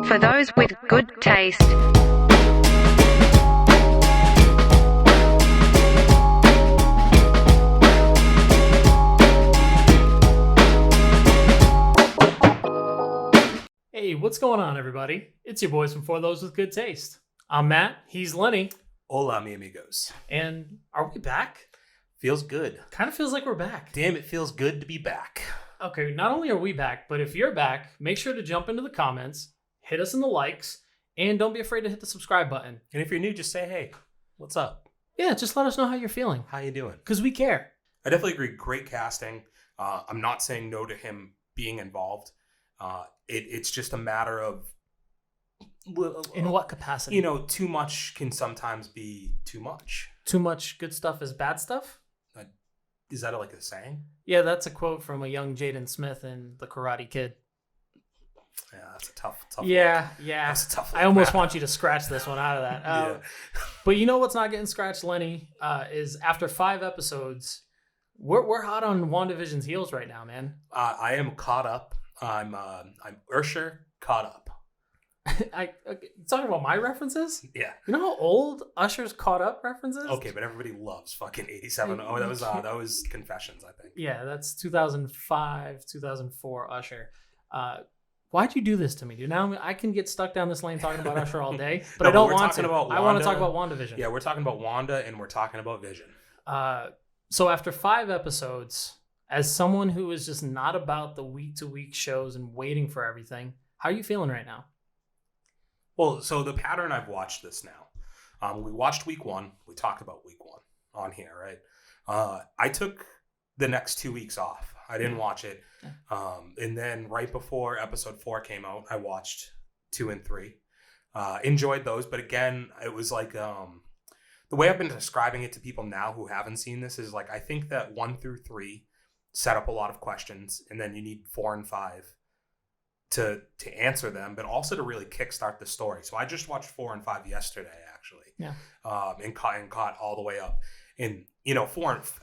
For those with good taste. Hey, what's going on, everybody? It's your boys from For Those with Good Taste. I'm Matt. He's Lenny. Hola, mi amigos. And are we back? Feels good. Kind of feels like we're back. Damn, it feels good to be back. Okay, not only are we back, but if you're back, make sure to jump into the comments, hit us in the likes, and don't be afraid to hit the subscribe button. And if you're new, just say, hey, what's up? Yeah, just let us know how you're feeling. How you doing? Because we care. I definitely agree. Great casting. I'm not saying no to him being involved. It's just a matter of... In what capacity? You know, too much can sometimes be too much. Too much good stuff is bad stuff? Is that like a saying? Yeah, that's a quote from a young Jaden Smith in The Karate Kid. Yeah, that's a tough Yeah, look. yeah. That's a tough look, I almost man. want you to scratch this one out of that. Yeah. But you know what's not getting scratched, Lenny, is after 5 episodes, we're hot on WandaVision's heels right now, man. I am caught up. I'm Ursher caught up. Talking about my references? Yeah. You know how old Usher's Caught Up reference is? Okay, but everybody loves fucking 87. Oh, that was Confessions, I think. Yeah, that's 2005, 2004 Usher. Why'd you do this to me, dude? Now I can get stuck down this lane talking about Usher all day, but No, I don't we're want talking to. about I want to talk Wanda. about WandaVision. Yeah, we're talking about Wanda and we're talking about Vision. So after 5 episodes, as someone who is just not about the week-to-week shows and waiting for everything, how are you feeling right now? Well, so the pattern I've watched this now. We watched week 1. We talked about week 1 on here, right? I took the next 2 weeks off. I didn't watch it. And then right before episode 4 came out, I watched 2 and 3. Enjoyed those, but again, it was like the way I've been describing it to people now who haven't seen this is like I think that 1 through 3 set up a lot of questions, and then you need 4 and 5 to answer them, but also to really kickstart the story. So I just watched 4 and 5 yesterday, actually. Yeah. And caught all the way up. And you know,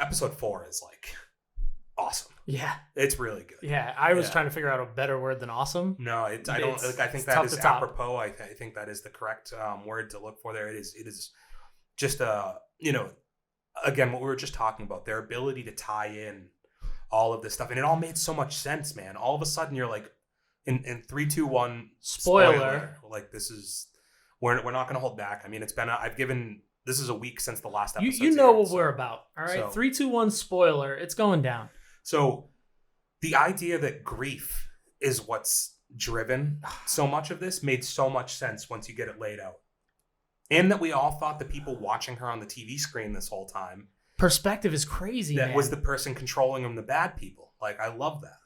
episode 4 is like awesome. Yeah, it's really good. Yeah, I was trying to figure out a better word than awesome. No, I don't. I think that is apropos. I think that is the correct word to look for there. It is just you know, again, what we were just talking about, their ability to tie in all of this stuff, and it all made so much sense, man. All of a sudden, you're like, in 3, 2, 1, spoiler. Like this is, we're not going to hold back. I mean, it's been this is a week since the last episode. You know what we're about, all right? So, 3, 2, 1, spoiler. It's going down. So the idea that grief is what's driven so much of this made so much sense once you get it laid out. And that we all thought the people watching her on the TV screen this whole time. Perspective is crazy, that man. Was the person controlling them the bad people. Like, I love that.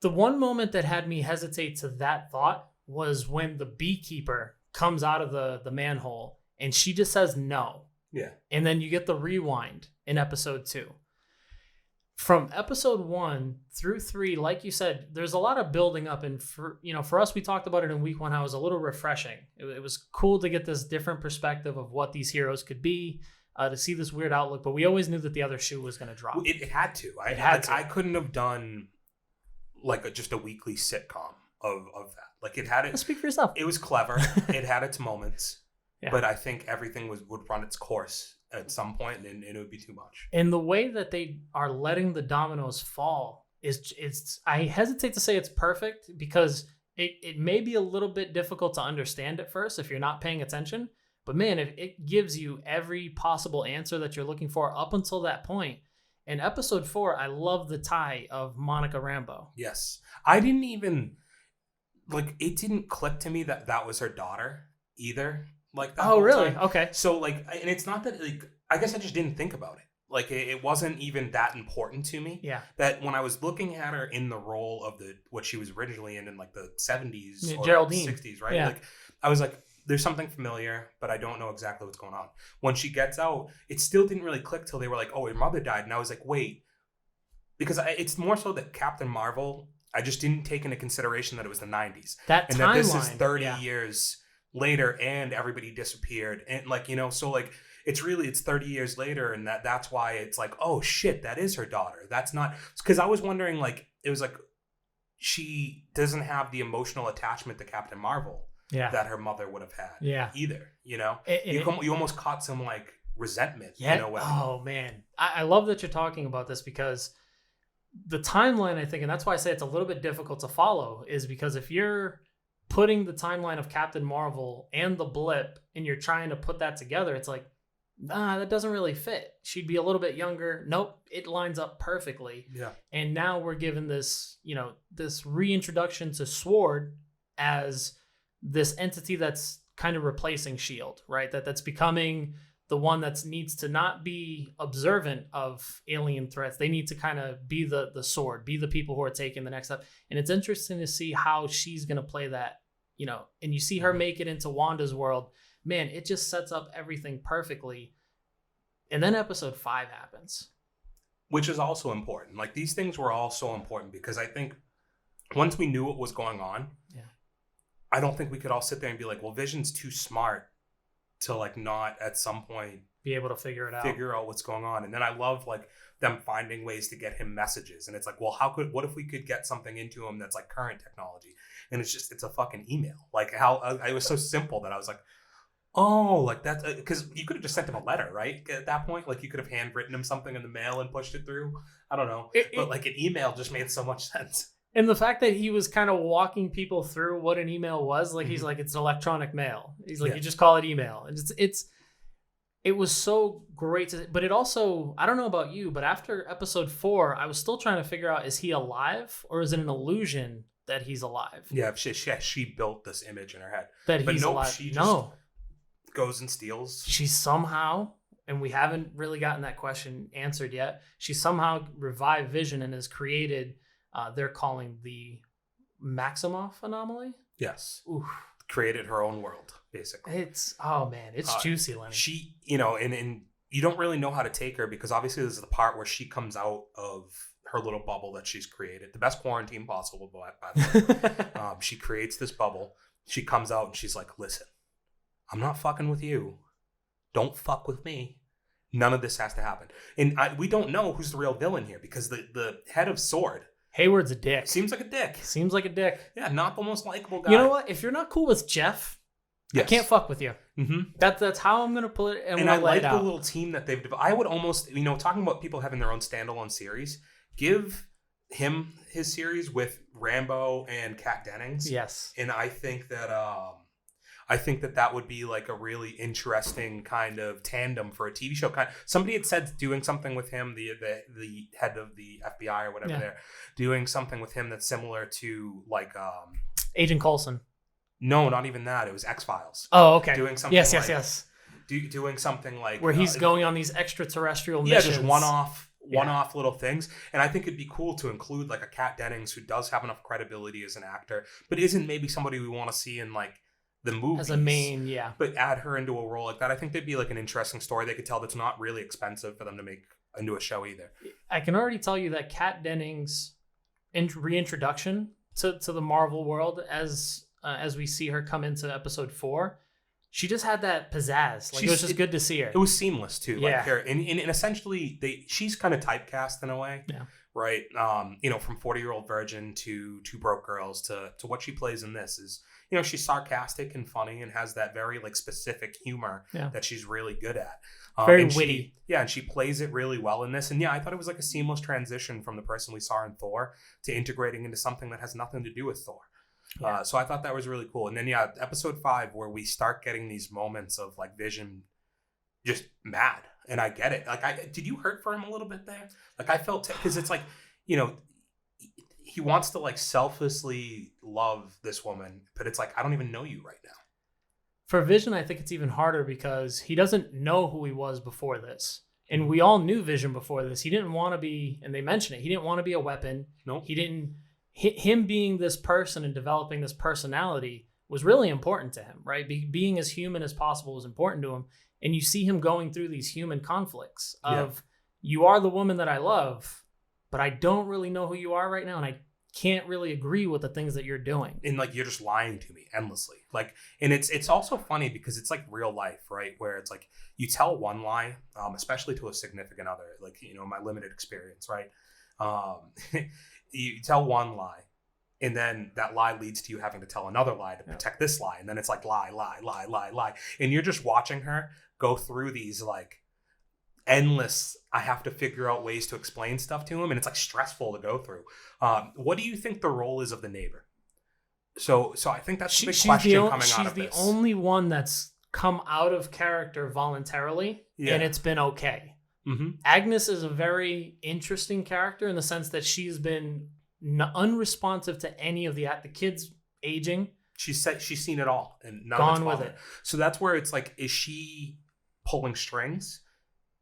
The one moment that had me hesitate to that thought was when the beekeeper comes out of the manhole and she just says no. Yeah. And then you get the rewind in episode 2. From episode 1 through 3, like you said, there's a lot of building up. And for us, we talked about it in week 1, how it was a little refreshing. It was cool to get this different perspective of what these heroes could be, to see this weird outlook. But we always knew that the other shoe was going to drop. It had to. I couldn't have done like just a weekly sitcom of that. Like it had it. Speak for yourself. It was clever. It had its moments, but I think everything would run its course at some point, and it would be too much. And the way that they are letting the dominoes fall is I hesitate to say it's perfect because it may be a little bit difficult to understand at first if you're not paying attention. But man, if it gives you every possible answer that you're looking for up until that point. In episode 4, I love the tie of Monica Rambeau. Yes. I didn't even, it didn't click to me that was her daughter either. Like that. Oh, really? Time. Okay. So, and it's not that, I guess I just didn't think about it. Like, it wasn't even that important to me. Yeah. That when I was looking at her in the role of what she was originally in like the 70s or Geraldine. 60s, right? Yeah. Like, I was like, there's something familiar, but I don't know exactly what's going on. When she gets out, it still didn't really click till they were like, oh, your mother died. And I was like, wait. Because it's more so that Captain Marvel, I just didn't take into consideration that it was the 90s. That and timeline, that this is 30 years later and everybody disappeared. And it's 30 years later, and that's why it's like, oh shit, that is her daughter. That's not, because I was wondering, it was like she doesn't have the emotional attachment to Captain Marvel. that her mother would have had. Yeah. Either, you know, You you almost caught some like resentment yeah. in a way. Oh man, I love that you're talking about this because the timeline, I think, and that's why I say it's a little bit difficult to follow, is because if you're putting the timeline of Captain Marvel and the blip and you're trying to put that together, it's like, nah, that doesn't really fit. She'd be a little bit younger. Nope, it lines up perfectly. Yeah. And now we're given this, you know, this reintroduction to Sword as this entity that's kind of replacing Shield, right? That's becoming the one that needs to not be observant of alien threats. They need to kind of be the Sword, be the people who are taking the next step. And it's interesting to see how she's going to play that, you know, and you see her make it into Wanda's world. Man, it just sets up everything perfectly. And then episode 5 happens. Which is also important. Like, these things were all so important because I think once we knew what was going on, I don't think we could all sit there and be like, well, Vision's too smart to like not at some point be able to figure out what's going on. And then I love like them finding ways to get him messages. And it's like, well, what if we could get something into him that's like current technology? And it's a fucking email. Like how it was so simple that I was like, oh, like that, because you could have just sent him a letter, right? At that point, like you could have handwritten him something in the mail and pushed it through. I don't know, but like an email just made so much sense. And the fact that he was kind of walking people through what an email was, like he's like, it's electronic mail. He's like, you just call it email. And it was so great but it also, I don't know about you, but after episode 4, I was still trying to figure out, is he alive or is it an illusion that he's alive? Yeah, she built this image in her head. That he's alive. She just goes and steals. She somehow, and we haven't really gotten that question answered yet, she somehow revived Vision and has created, they're calling the Maximoff anomaly. Yes. Oof. Created her own world, basically. It's juicy, Lenny. She, you know, and you don't really know how to take her because obviously this is the part where she comes out of her little bubble that she's created. The best quarantine possible, by the way. She creates this bubble. She comes out and she's like, listen, I'm not fucking with you. Don't fuck with me. None of this has to happen. And we don't know who's the real villain here because the head of Sword, Hayward's a dick. Seems like a dick. Yeah, not the most likable guy. You know what? If you're not cool with Jeff, I can't fuck with you. Mm-hmm. That's how I'm gonna put it. And I like the little team that they've developed. I would almost, you know, talking about people having their own standalone series, give him his series with Rambo and Kat Dennings. Yes. And I think that would be like a really interesting kind of tandem for a TV show. Somebody had said doing something with him, the head of the FBI or whatever, they're doing something with him that's similar to like Agent Coulson. No, not even that. It was X-Files. Oh, okay. Doing something. Yes. Doing something like where he's going on these extraterrestrial missions. Yeah, just one-off little things. And I think it'd be cool to include like a Kat Dennings who does have enough credibility as an actor, but isn't maybe somebody we want to see in like the movies as a main, but add her into a role like that. I think that'd be like an interesting story they could tell that's not really expensive for them to make into a show either. I can already tell you that Kat Dennings' reintroduction to the Marvel world as we see her come into episode 4, she just had that pizzazz. Like, it was just good to see her. It was seamless too. Yeah. Like her, and essentially she's kind of typecast in a way. Yeah. Right. You know, from 40-Year-Old Virgin to Two Broke Girls to what she plays in this is, you know, she's sarcastic and funny and has that very like specific humor that she's really good at. Very witty. And she plays it really well in this. And I thought it was like a seamless transition from the person we saw in Thor to integrating into something that has nothing to do with Thor. Yeah. So I thought that was really cool. And then episode 5 where we start getting these moments of like Vision just mad. And I get it. Like, did you hurt for him a little bit there? Like, I felt because it's like, you know, he wants to like selflessly love this woman, but it's like, I don't even know you right now. For Vision, I think it's even harder because he doesn't know who he was before this. And we all knew Vision before this. He didn't want to be, and they mention it, he didn't want to be a weapon. Nope. He didn't, him being this person and developing this personality was really important to him, right? Being as human as possible was important to him. And you see him going through these human conflicts of, you are the woman that I love, but I don't really know who you are right now. And I can't really agree with the things that you're doing. And like, you're just lying to me endlessly. Like, and it's also funny because it's like real life, right? Where it's like, you tell one lie, especially to a significant other, like, you know, my limited experience, right? You tell one lie And then that lie leads to you having to tell another lie to protect this lie. And then it's like lie. And you're just watching her go through these like endless, I have to figure out ways to explain stuff to him. And it's like stressful to go through. What do you think the role is of the neighbor? So I think that's the big question coming out of this. She's the only one that's come out of character voluntarily, and it's been okay. Mm-hmm. Agnes is a very interesting character in the sense that she's been unresponsive to any of the kids aging. She's seen it all and gone with it. So that's where it's like, is she pulling strings?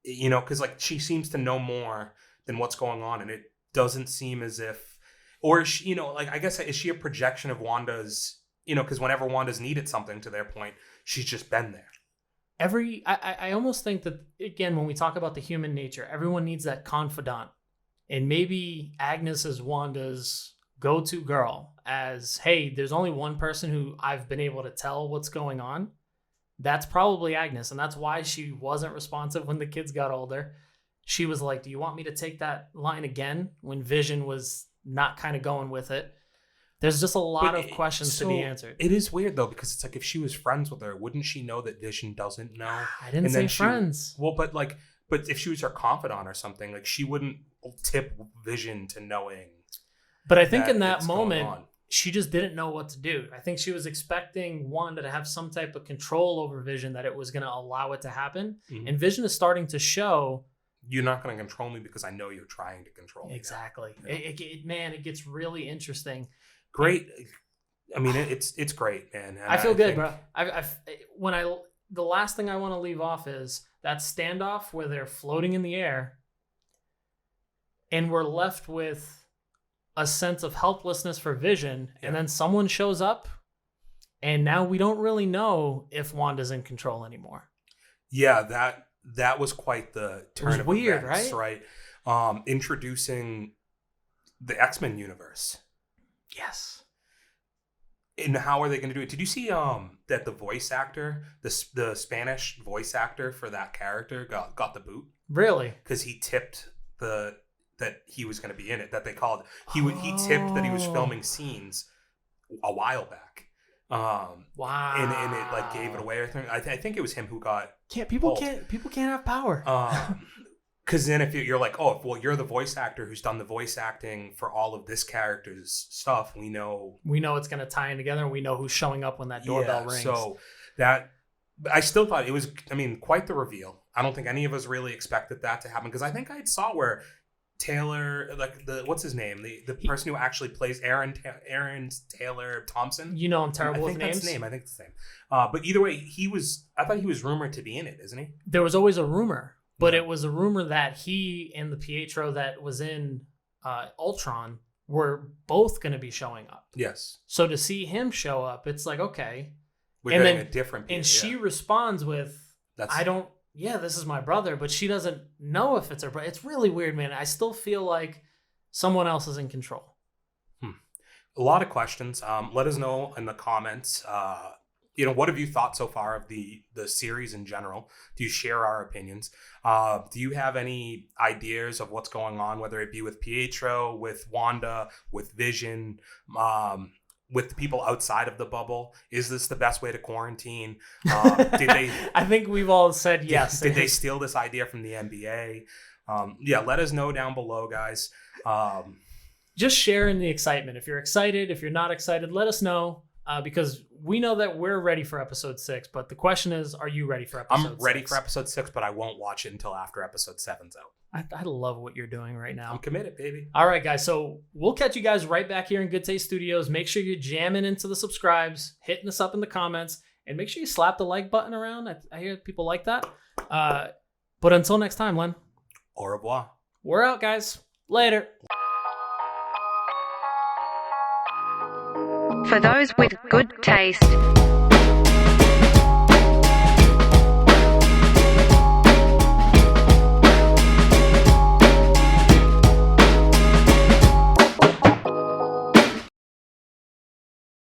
You know, because like she seems to know more than what's going on, and it doesn't seem as if, or is she, you know, like I guess is she a projection of Wanda's? You know, because whenever Wanda's needed something, to their point, she's just been there. I almost think that, again, when we talk about the human nature, everyone needs that confidant. And maybe Agnes is Wanda's go-to girl as, hey, there's only one person who I've been able to tell what's going on. That's probably Agnes. And that's why she wasn't responsive when the kids got older. She was like, do you want me to take that line again? When Vision was not kind of going with it. There's just a lot of questions to be answered. It is weird, though, because it's like if she was friends with her, wouldn't she know that Vision doesn't know? I didn't say friends. But if she was her confidant or something, like she wouldn't tip Vision to knowing. But I think in that moment, she just didn't know what to do. I think she was expecting Wanda to have some type of control over Vision, that it was going to allow it to happen. Mm-hmm. And Vision is starting to show, you're not going to control me because I know you're trying to control me. Exactly. Yeah. It gets really interesting. Great. I mean, it's great, man. And I feel good, bro. The last thing I want to leave off is that standoff where they're floating in the air, and we're left with a sense of helplessness for Vision, and then someone shows up, and now we don't really know if Wanda's in control anymore. Yeah, that was quite the turn of weird, events, right? Introducing the X-Men universe. Yes. And how are they going to do it? Did you see that the voice actor, the Spanish voice actor for that character got the boot? Really? Because he tipped that he was going to be in it. That they called he tipped that he was filming scenes a while back. Wow. And it like gave it away. I think it was him who got. People can't have power. Because then if you're like, oh, well, you're the voice actor who's done the voice acting for all of this character's stuff. We know it's going to tie in together, and we know who's showing up when that doorbell rings. So I still thought it was, quite the reveal. I don't think any of us really expected that to happen, because I think I saw where Taylor, like what's his name? The person who actually plays Aaron Taylor Thompson. You know, I'm terrible with names. I think that's the name. I think it's the same. But either way, I thought he was rumored to be in it, isn't he? There was always a rumor. But it was a rumor that he and the Pietro that was in Ultron were both going to be showing up. Yes. So to see him show up, it's like, okay. We're getting a different Pietro. And she responds with, this is my brother, but she doesn't know if it's her brother. It's really weird, man. I still feel like someone else is in control. A lot of questions. Let us know in the comments. What have you thought so far of the series in general? Do you share our opinions? Do you have any ideas of what's going on, whether it be with Pietro, with Wanda, with Vision, with the people outside of the bubble? Is this the best way to quarantine? Did they? I think we've all said yes. Did they steal this idea from the NBA? Let us know down below, guys. Just share in the excitement. If you're excited, if you're not excited, let us know. Because we know that we're ready for episode 6, but the question is, are you ready for episode 6? I'm ready for episode 6, but I won't watch it until after episode 7's out. I love what you're doing right now. I'm committed, baby. All right, guys. So we'll catch you guys right back here in Good Taste Studios. Make sure you're jamming into the subscribes, hitting us up in the comments, and make sure you slap the like button around. I hear people like that. But until next time, Len. Au revoir. We're out, guys. Later. For those with good taste.